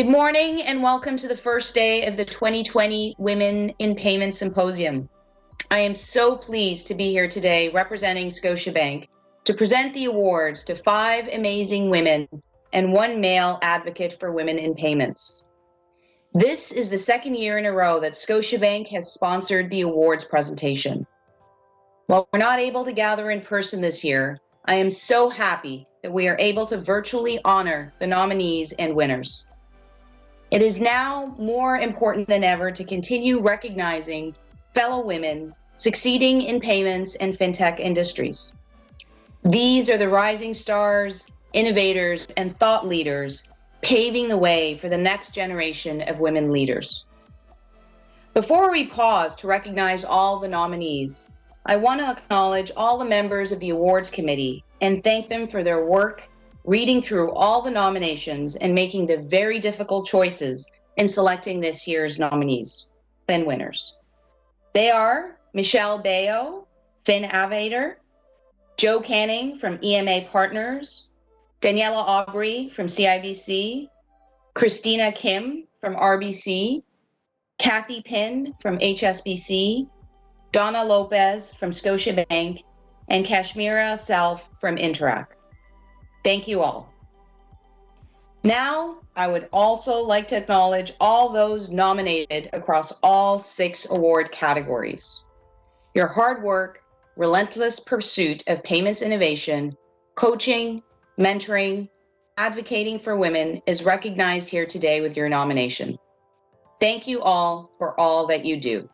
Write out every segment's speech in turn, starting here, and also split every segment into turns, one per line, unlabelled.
Good morning and welcome to the first day of the 2020 Women in Payments Symposium. I am so pleased to be here today representing Scotiabank to present the awards to 5 amazing women and 1 male advocate for women in payments. This is the second year in a row that Scotiabank has sponsored the awards presentation. While we're not able to gather in person this year, I am so happy that we are able to virtually honor the nominees and winners. It is now more important than ever to continue recognizing fellow women succeeding in payments and fintech industries. These are the rising stars, innovators, and thought leaders paving the way for the next generation of women leaders. Before we pause to recognize all the nominees, I want to acknowledge all the members of the awards committee and thank them for their work reading through all the nominations and making the very difficult choices in selecting this year's nominees and winners. They are Michelle Bayo, Finn Avader, Joe Canning from EMA Partners, Daniela Aubrey from CIBC, Christina Kim from RBC, Kathy Pinn from HSBC, Donna Lopez from Scotiabank, and Kashmira Self from Interact. Thank you all. Now, I would also like to acknowledge all those nominated across all 6 award categories. Your hard work, relentless pursuit of payments innovation, coaching, mentoring, advocating for women is recognized here today with your nomination. Thank you all for all that you do.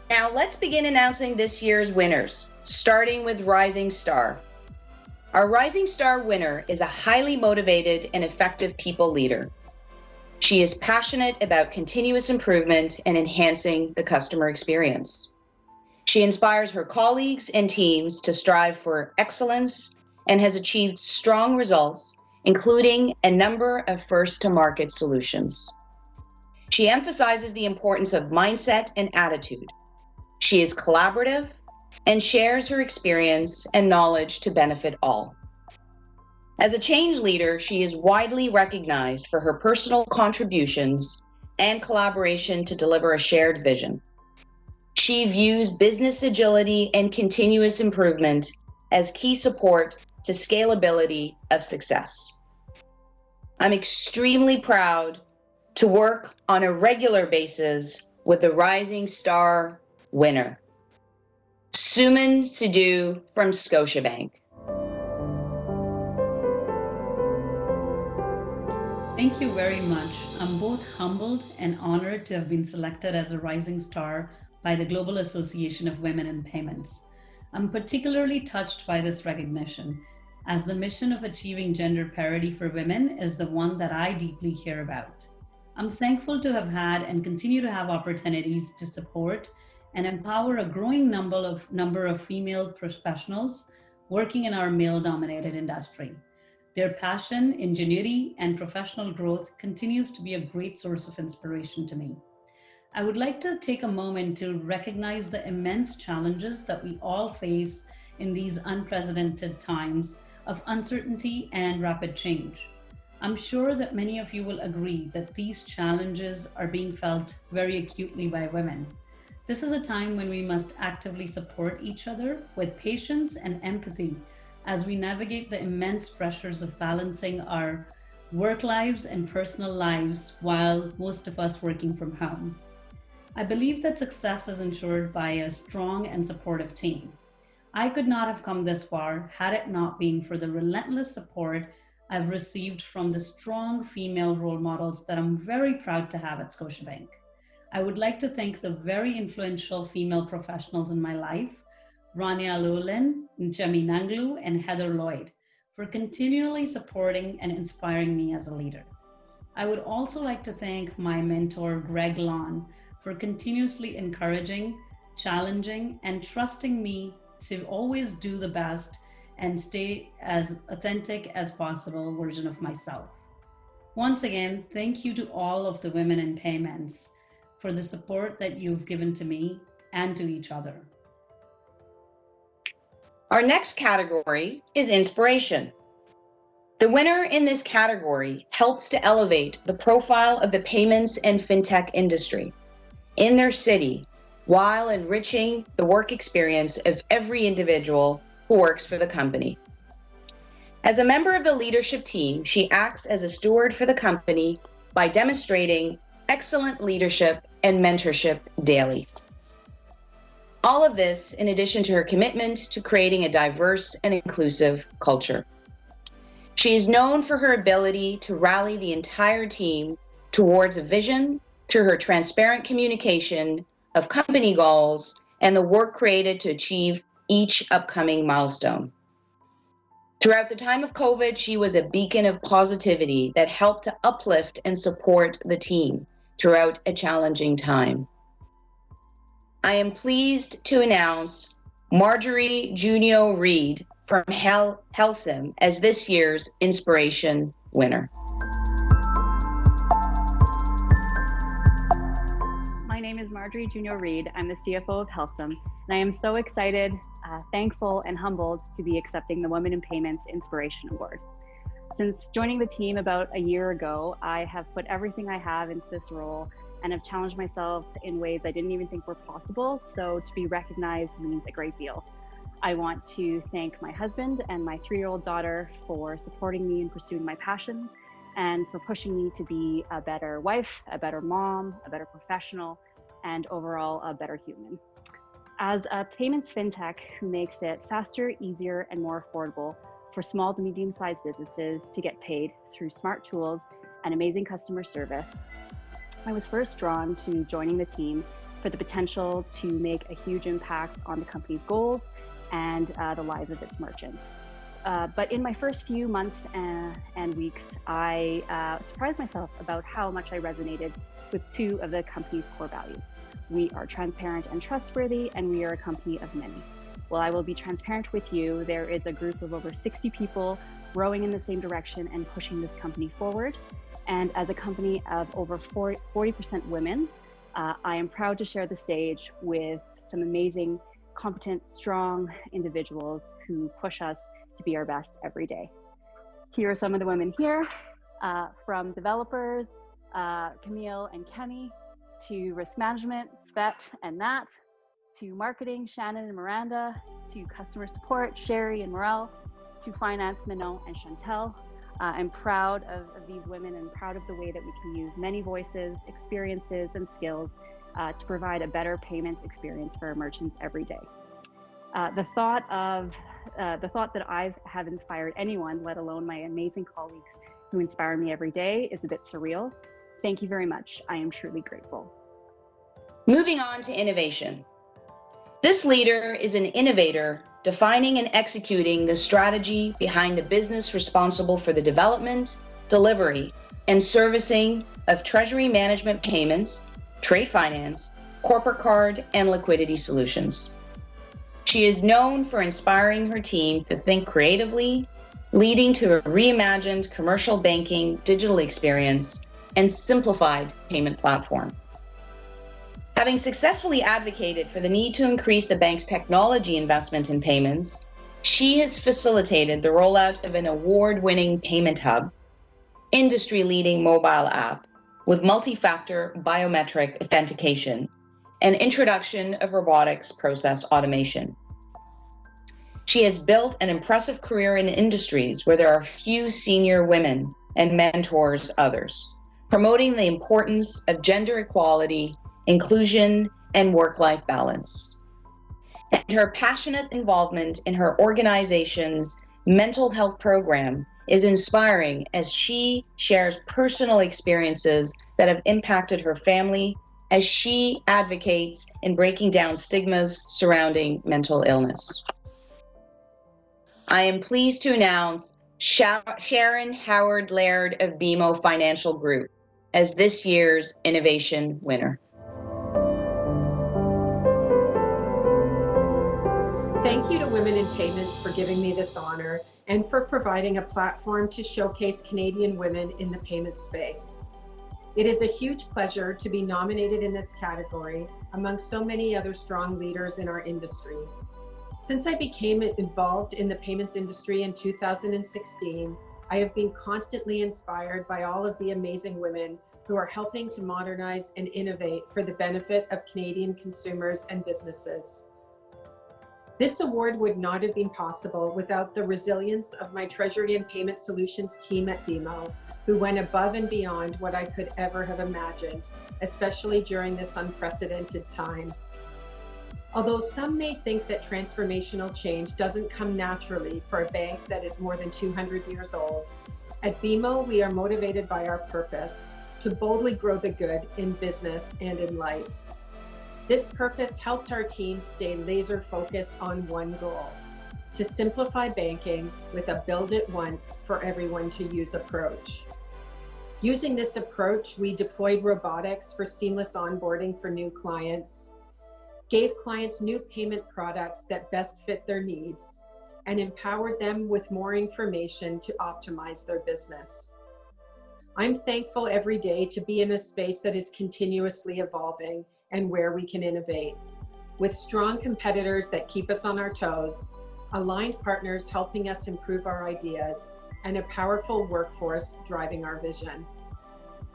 Now let's begin announcing this year's winners, starting with Rising Star. Our Rising Star winner is a highly motivated and effective people leader. She is passionate about continuous improvement and enhancing the customer experience. She inspires her colleagues and teams to strive for excellence and has achieved strong results, including a number of first-to-market solutions. She emphasizes the importance of mindset and attitude. She is collaborative and shares her experience and knowledge to benefit all. As a change leader, she is widely recognized for her personal contributions and collaboration to deliver a shared vision. She views business agility and continuous improvement as key support to scalability of success. I'm extremely proud to work on a regular basis with the Rising Star winner, Suman Sidhu from Scotiabank.
Thank you very much. I'm both humbled and honored to have been selected as a Rising Star by the Global Association of Women in Payments. I'm particularly touched by this recognition, as the mission of achieving gender parity for women is the one that I deeply care about. I'm thankful to have had and continue to have opportunities to support and empower a growing number of female professionals working in our male-dominated industry. Their passion, ingenuity, and professional growth continues to be a great source of inspiration to me. I would like to take a moment to recognize the immense challenges that we all face in these unprecedented times of uncertainty and rapid change. I'm sure that many of you will agree that these challenges are being felt very acutely by women. This is a time when we must actively support each other with patience and empathy as we navigate the immense pressures of balancing our work lives and personal lives while most of us working from home. I believe that success is ensured by a strong and supportive team. I could not have come this far had it not been for the relentless support I've received from the strong female role models that I'm very proud to have at Scotiabank. I would like to thank the very influential female professionals in my life, Rania Llewellyn, Njemi Nanglu, and Heather Lloyd, for continually supporting and inspiring me as a leader. I would also like to thank my mentor, Greg Lawn, for continuously encouraging, challenging, and trusting me to always do the best and stay as authentic as possible version of myself. Once again, thank you to all of the women in payments for the support that you've given to me and to each other.
Our next category is inspiration. The winner in this category helps to elevate the profile of the payments and fintech industry in their city while enriching the work experience of every individual who works for the company. As a member of the leadership team, she acts as a steward for the company by demonstrating excellent leadership and mentorship daily. All of this in addition to her commitment to creating a diverse and inclusive culture. She is known for her ability to rally the entire team towards a vision through her transparent communication of company goals and the work created to achieve each upcoming milestone. Throughout the time of COVID, she was a beacon of positivity that helped to uplift and support the team throughout a challenging time. I am pleased to announce Marjorie Junio-Reid from Helsim as this year's Inspiration winner.
My name is Marjorie Junio-Reid. I'm the CFO of Helsim, and I am so excited, thankful, and humbled to be accepting the Women in Payments Inspiration Award. Since joining the team about a year ago, I have put everything I have into this role and have challenged myself in ways I didn't even think were possible, so to be recognized means a great deal. I want to thank my husband and my 3-year-old daughter for supporting me in pursuing my passions and for pushing me to be a better wife, a better mom, a better professional, and overall a better human. As a payments fintech who makes it faster, easier, and more affordable for small to medium-sized businesses to get paid through smart tools and amazing customer service, I was first drawn to joining the team for the potential to make a huge impact on the company's goals and the lives of its merchants. But in my first few months and weeks, I surprised myself about how much I resonated with 2 of the company's core values. We are transparent and trustworthy, and we are a company of many. Well, I will be transparent with you. There is a group of over 60 people rowing in the same direction and pushing this company forward. And as a company of over 40% women, I am proud to share the stage with some amazing, competent, strong individuals who push us to be our best every day. Here are some of the women here, from developers, Camille and Kemi, to risk management, Svet and Nat, to marketing, Shannon and Miranda, to customer support, Sherry and Morel, to finance, Manon and Chantel. I'm proud of these women and proud of the way that we can use many voices, experiences, and skills to provide a better payments experience for our merchants every day. The thought that I have inspired anyone, let alone my amazing colleagues who inspire me every day, is a bit surreal. Thank you very much. I am truly grateful.
Moving on to innovation. This leader is an innovator defining and executing the strategy behind the business responsible for the development, delivery, and servicing of treasury management payments, trade finance, corporate card, and liquidity solutions. She is known for inspiring her team to think creatively, leading to a reimagined commercial banking digital experience and simplified payment platform. Having successfully advocated for the need to increase the bank's technology investment in payments, she has facilitated the rollout of an award-winning payment hub, industry-leading mobile app with multi-factor biometric authentication, and introduction of robotics process automation. She has built an impressive career in industries where there are few senior women and mentors others, promoting the importance of gender equality, inclusion, and work-life balance. And her passionate involvement in her organization's mental health program is inspiring as she shares personal experiences that have impacted her family as she advocates in breaking down stigmas surrounding mental illness. I am pleased to announce Sharon Howard Laird of BMO Financial Group as this year's Innovation winner.
Thank you to Women in Payments for giving me this honor and for providing a platform to showcase Canadian women in the payment space. It is a huge pleasure to be nominated in this category among so many other strong leaders in our industry. Since I became involved in the payments industry in 2016, I have been constantly inspired by all of the amazing women who are helping to modernize and innovate for the benefit of Canadian consumers and businesses. This award would not have been possible without the resilience of my Treasury and Payment Solutions team at BMO, who went above and beyond what I could ever have imagined, especially during this unprecedented time. Although some may think that transformational change doesn't come naturally for a bank that is more than 200 years old, at BMO we are motivated by our purpose to boldly grow the good in business and in life. This purpose helped our team stay laser focused on one goal: to simplify banking with a build it once for everyone to use approach. Using this approach, we deployed robotics for seamless onboarding for new clients, gave clients new payment products that best fit their needs, and empowered them with more information to optimize their business. I'm thankful every day to be in a space that is continuously evolving and where we can innovate, with strong competitors that keep us on our toes, aligned partners helping us improve our ideas, and a powerful workforce driving our vision.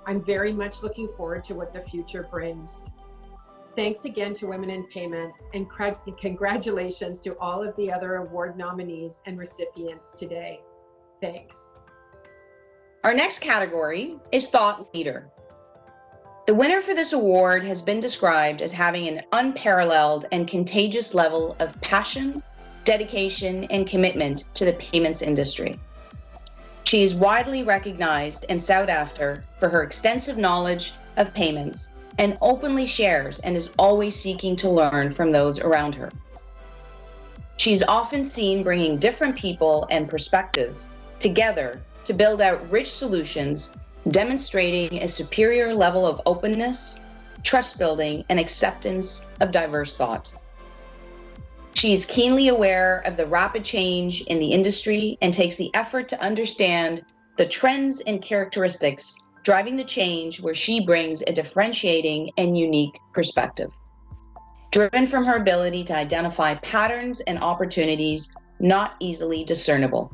I'm very much looking forward to what the future brings. Thanks again to Women in Payments, and congratulations to all of the other award nominees and recipients today. Thanks.
Our next category is Thought Leader. The winner for this award has been described as having an unparalleled and contagious level of passion, dedication, and commitment to the payments industry. She is widely recognized and sought after for her extensive knowledge of payments, and openly shares and is always seeking to learn from those around her. She's often seen bringing different people and perspectives together to build out rich solutions, demonstrating a superior level of openness, trust building, and acceptance of diverse thought. She is keenly aware of the rapid change in the industry and takes the effort to understand the trends and characteristics driving the change, where she brings a differentiating and unique perspective. Driven from her ability to identify patterns and opportunities not easily discernible.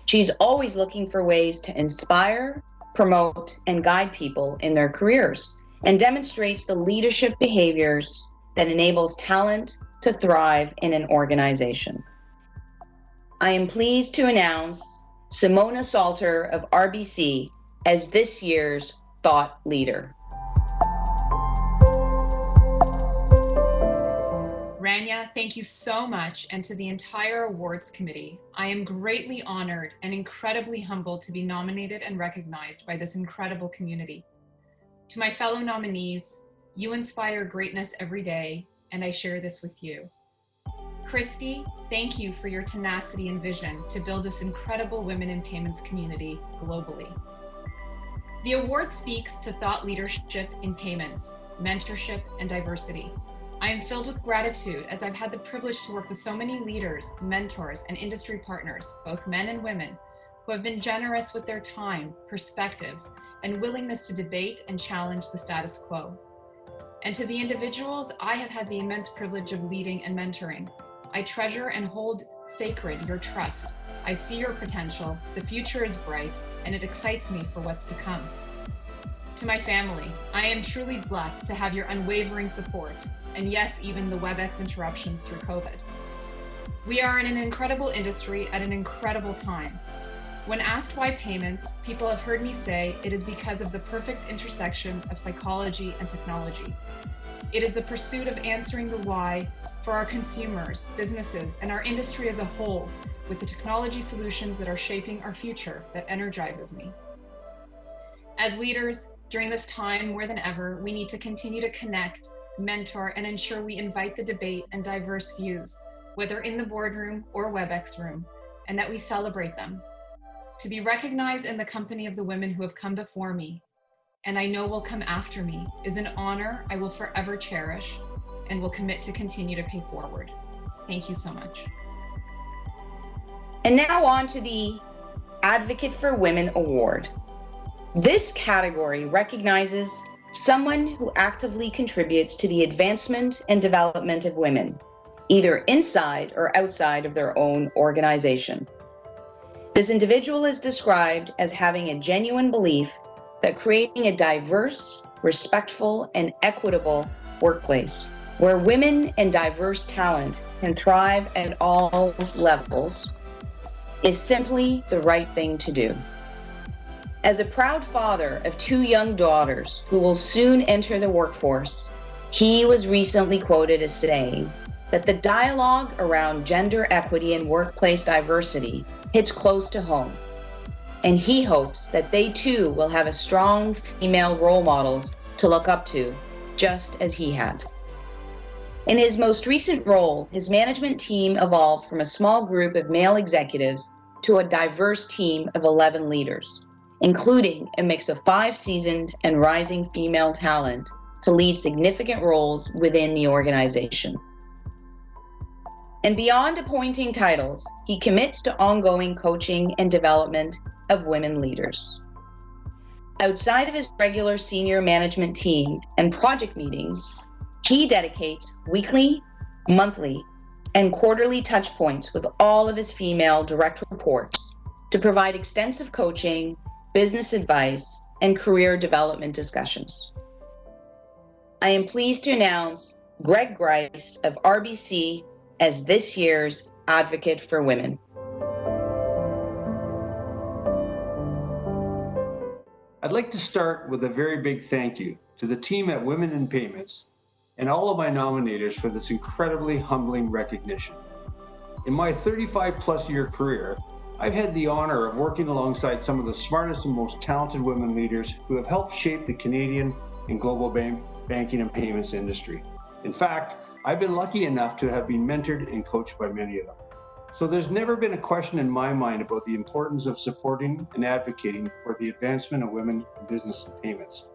She's always looking for ways to inspire, promote, and guide people in their careers, and demonstrates the leadership behaviors that enables talent to thrive in an organization. I am pleased to announce Simona Salter of RBC as this year's Thought Leader.
Rania, thank you so much, and to the entire awards committee. I am greatly honored and incredibly humbled to be nominated and recognized by this incredible community. To my fellow nominees, you inspire greatness every day, and I share this with you. Christy, thank you for your tenacity and vision to build this incredible women in payments community globally. The award speaks to thought leadership in payments, mentorship, and diversity. I am filled with gratitude as I've had the privilege to work with so many leaders, mentors, and industry partners, both men and women, who have been generous with their time, perspectives, and willingness to debate and challenge the status quo. And to the individuals I have had the immense privilege of leading and mentoring, I treasure and hold sacred your trust. I see your potential, the future is bright, and it excites me for what's to come. To my family, I am truly blessed to have your unwavering support, and yes, even the WebEx interruptions through COVID. We are in an incredible industry at an incredible time. When asked why payments, people have heard me say it is because of the perfect intersection of psychology and technology. It is the pursuit of answering the why for our consumers, businesses, and our industry as a whole, with the technology solutions that are shaping our future that energizes me. As leaders, during this time more than ever, we need to continue to connect, mentor, and ensure we invite the debate and diverse views, whether in the boardroom or WebEx room, and that we celebrate them. To be recognized in the company of the women who have come before me, and I know will come after me, is an honor I will forever cherish and will commit to continue to pay forward. Thank you so much.
And now on to the Advocate for Women Award. This category recognizes someone who actively contributes to the advancement and development of women, either inside or outside of their own organization. This individual is described as having a genuine belief that creating a diverse, respectful, and equitable workplace where women and diverse talent can thrive at all levels is simply the right thing to do. As a proud father of 2 young daughters who will soon enter the workforce, he was recently quoted as saying that the dialogue around gender equity and workplace diversity hits close to home, and he hopes that they too will have a strong female role models to look up to, just as he had. In his most recent role, his management team evolved from a small group of male executives to a diverse team of 11 leaders, including a mix of 5 seasoned and rising female talent to lead significant roles within the organization. And beyond appointing titles, he commits to ongoing coaching and development of women leaders. Outside of his regular senior management team and project meetings, he dedicates weekly, monthly, and quarterly touch points with all of his female direct reports to provide extensive coaching, business advice, and career development discussions. I am pleased to announce Greg Grice of RBC as this year's Advocate for Women.
I'd like to start with a very big thank you to the team at Women in Payments and all of my nominators for this incredibly humbling recognition. In my 35+ year career, I've had the honor of working alongside some of the smartest and most talented women leaders who have helped shape the Canadian and global banking and payments industry. In fact, I've been lucky enough to have been mentored and coached by many of them. So there's never been a question in my mind about the importance of supporting and advocating for the advancement of women in business and payments.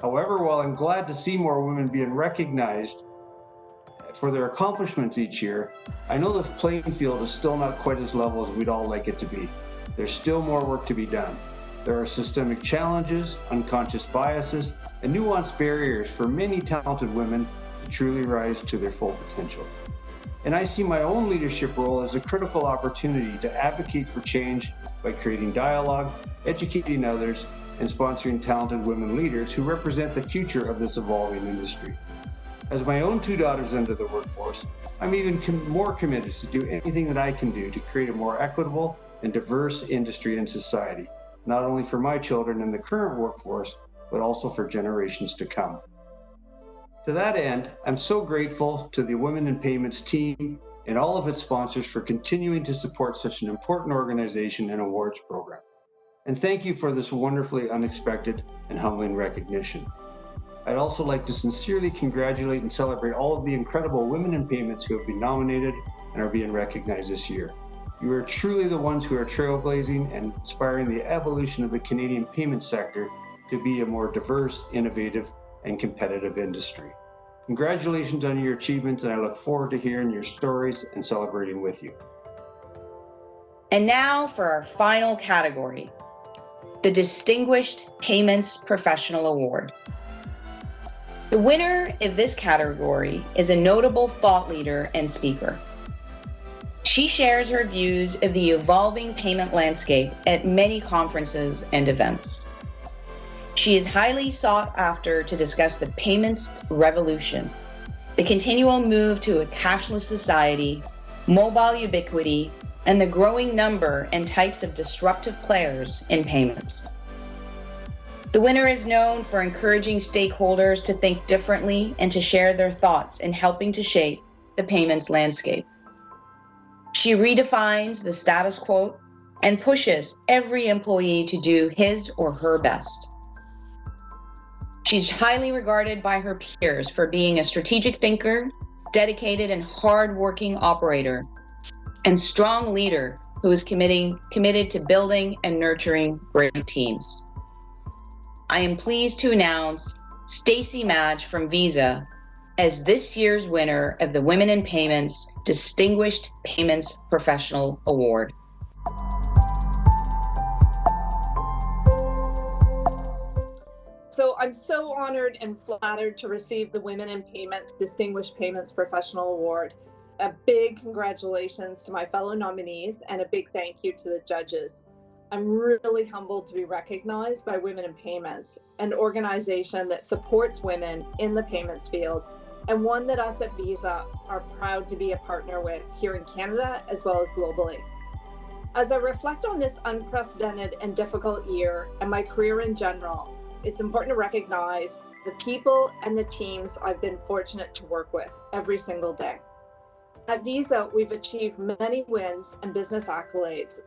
However, while I'm glad to see more women being recognized for their accomplishments each year, I know the playing field is still not quite as level as we'd all like it to be. There's still more work to be done. There are systemic challenges, unconscious biases, and nuanced barriers for many talented women to truly rise to their full potential. And I see my own leadership role as a critical opportunity to advocate for change by creating dialogue, educating others, and sponsoring talented women leaders who represent the future of this evolving industry. As my own 2 daughters enter the workforce, I'm even more committed to do anything that I can do to create a more equitable and diverse industry and society, not only for my children in the current workforce, but also for generations to come. To that end, I'm so grateful to the Women in Payments team and all of its sponsors for continuing to support such an important organization and awards program. And thank you for this wonderfully unexpected and humbling recognition. I'd also like to sincerely congratulate and celebrate all of the incredible women in payments who have been nominated and are being recognized this year. You are truly the ones who are trailblazing and inspiring the evolution of the Canadian payment sector to be a more diverse, innovative, and competitive industry. Congratulations on your achievements, and I look forward to hearing your stories and celebrating with you.
And now for our final category, the Distinguished Payments Professional Award. The winner of this category is a notable thought leader and speaker. She shares her views of the evolving payment landscape at many conferences and events. She is highly sought after to discuss the payments revolution, the continual move to a cashless society, mobile ubiquity, and the growing number and types of disruptive players in payments. The winner is known for encouraging stakeholders to think differently and to share their thoughts in helping to shape the payments landscape. She redefines the status quo and pushes every employee to do his or her best. She's highly regarded by her peers for being a strategic thinker, dedicated and hard-working operator, and strong leader who is committed to building and nurturing great teams. I am pleased to announce Stacey Madge from Visa as this year's winner of the Women in Payments Distinguished Payments Professional Award.
So I'm so honored and flattered to receive the Women in Payments Distinguished Payments Professional Award. A big congratulations to my fellow nominees and a big thank you to the judges. I'm really humbled to be recognized by Women in Payments, an organization that supports women in the payments field and one that us at Visa are proud to be a partner with here in Canada as well as globally. As I reflect on this unprecedented and difficult year and my career in general, it's important to recognize the people and the teams I've been fortunate to work with every single day. At Visa, we've achieved many wins and business accolades,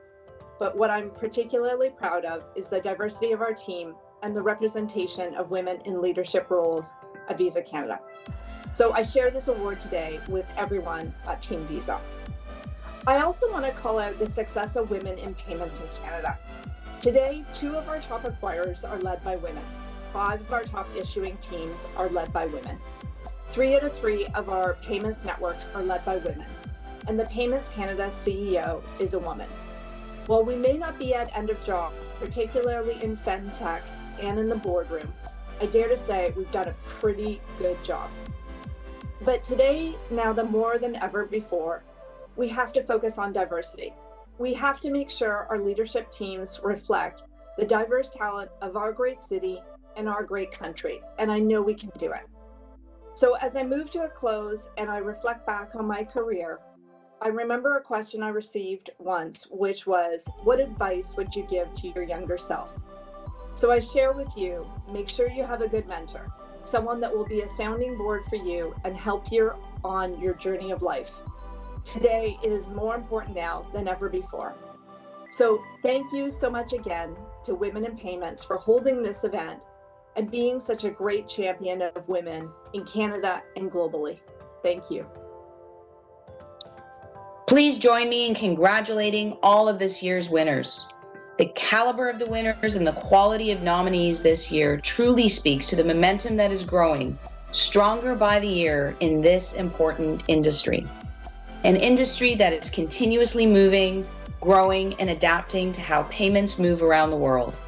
but what I'm particularly proud of is the diversity of our team and the representation of women in leadership roles at Visa Canada. So I share this award today with everyone at Team Visa. I also want to call out the success of women in payments in Canada. Today, 2 of our top acquirers are led by women. 5 of our top issuing teams are led by women. 3 out of 3 of our payments networks are led by women. And the Payments Canada CEO is a woman. While we may not be at end of job, particularly in FinTech and in the boardroom, I dare to say we've done a pretty good job. But today, now more than ever before, we have to focus on diversity. We have to make sure our leadership teams reflect the diverse talent of our great city and our great country, and I know we can do it. So as I move to a close and I reflect back on my career, I remember a question I received once, which was, what advice would you give to your younger self? So I share with you, make sure you have a good mentor, someone that will be a sounding board for you and help you on your journey of life. Today, it is more important now than ever before. So thank you so much again to Women in Payments for holding this event and being such a great champion of women in Canada and globally. Thank you.
Please join me in congratulating all of this year's winners. The caliber of the winners and the quality of nominees this year truly speaks to the momentum that is growing stronger by the year in this important industry. An industry that is continuously moving, growing, and adapting to how payments move around the world.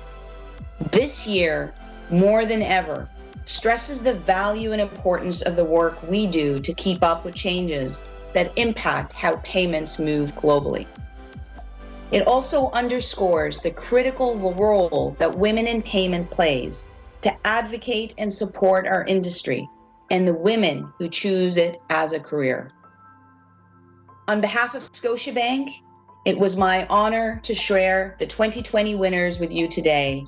This year, more than ever, stresses the value and importance of the work we do to keep up with changes that impact how payments move globally. It also underscores the critical role that women in payment plays to advocate and support our industry and the women who choose it as a career. On behalf of Scotiabank, it was my honor to share the 2020 winners with you today,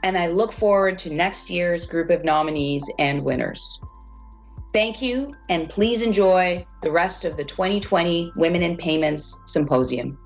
and I look forward to next year's group of nominees and winners. Thank you, and please enjoy the rest of the 2020 Women in Payments Symposium.